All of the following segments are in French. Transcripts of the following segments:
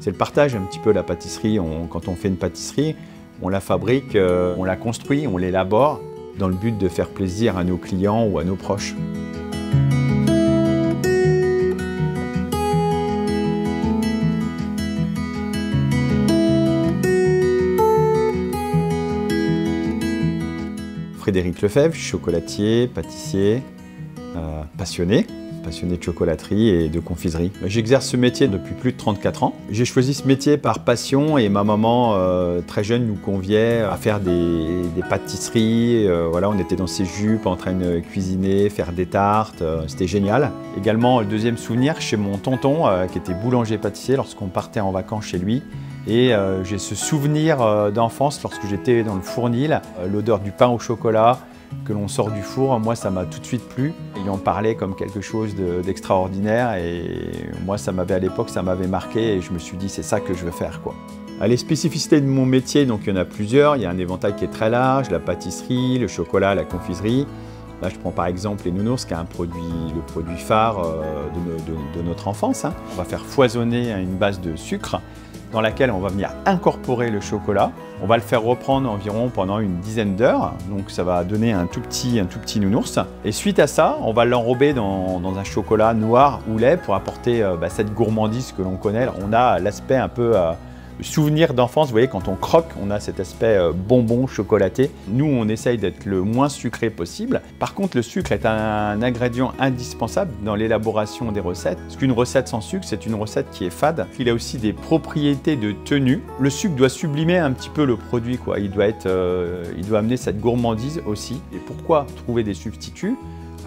C'est le partage un petit peu la pâtisserie. Quand on fait une pâtisserie, on la fabrique, on la construit, on l'élabore dans le but de faire plaisir à nos clients ou à nos proches. Frédéric Lefebvre, chocolatier, pâtissier, passionné de chocolaterie et de confiserie. J'exerce ce métier depuis plus de 34 ans. J'ai choisi ce métier par passion et ma maman, très jeune, nous conviait à faire des pâtisseries. Voilà, on était dans ses jupes en train de cuisiner, faire des tartes. C'était génial. Également, le deuxième souvenir chez mon tonton qui était boulanger-pâtissier lorsqu'on partait en vacances chez lui. Et j'ai ce souvenir d'enfance lorsque j'étais dans le fournil, l'odeur du pain au chocolat que l'on sort du four, moi ça m'a tout de suite plu. Il en parlait comme quelque chose d'extraordinaire et moi à l'époque ça m'avait marqué et je me suis dit c'est ça que je veux faire, quoi. Les spécificités de mon métier, donc il y en a plusieurs. Il y a un éventail qui est très large, la pâtisserie, le chocolat, la confiserie. Là, je prends par exemple les nounours, qui est le produit phare de notre enfance. On va faire foisonner une base de sucre dans laquelle on va venir incorporer le chocolat. On va le faire reprendre environ pendant une dizaine d'heures, donc ça va donner un tout petit nounours. Et suite à ça, on va l'enrober dans un chocolat noir ou lait pour apporter cette gourmandise que l'on connaît. On a l'aspect un peu souvenir d'enfance, vous voyez, quand on croque, on a cet aspect bonbon chocolaté. Nous, on essaye d'être le moins sucré possible. Par contre, le sucre est un ingrédient indispensable dans l'élaboration des recettes. Parce qu'une recette sans sucre, c'est une recette qui est fade. Il a aussi des propriétés de tenue. Le sucre doit sublimer un petit peu le produit, quoi. Il doit amener cette gourmandise aussi. Et pourquoi trouver des substituts ?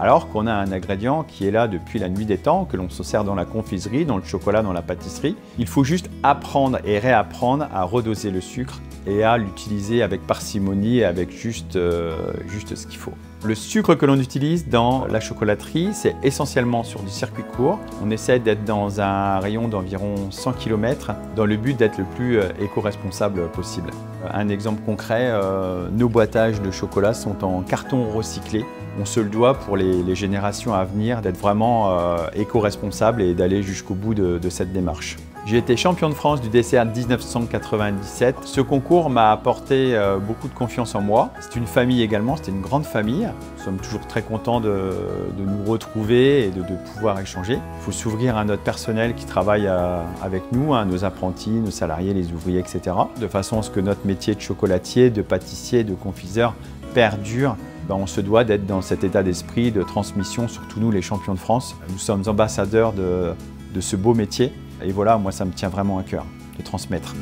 Alors qu'on a un ingrédient qui est là depuis la nuit des temps, que l'on se sert dans la confiserie, dans le chocolat, dans la pâtisserie. Il faut juste apprendre et réapprendre à redoser le sucre et à l'utiliser avec parcimonie et avec juste ce qu'il faut. Le sucre que l'on utilise dans la chocolaterie, c'est essentiellement sur du circuit court. On essaie d'être dans un rayon d'environ 100 km dans le but d'être le plus éco-responsable possible. Un exemple concret, nos boîtages de chocolat sont en carton recyclé. On se le doit pour les générations à venir d'être vraiment éco-responsable et d'aller jusqu'au bout de cette démarche. J'ai été champion de France du dessert 1997. Ce concours m'a apporté beaucoup de confiance en moi. C'est une famille également, c'était une grande famille. Nous sommes toujours très contents de nous retrouver et de pouvoir échanger. Il faut s'ouvrir à notre personnel qui travaille avec nous, nos apprentis, nos salariés, les ouvriers, etc. De façon à ce que notre métier de chocolatier, de pâtissier, de confiseur perdure. On se doit d'être dans cet état d'esprit de transmission, surtout nous les champions de France. Nous sommes ambassadeurs de ce beau métier et voilà, moi ça me tient vraiment à cœur de transmettre.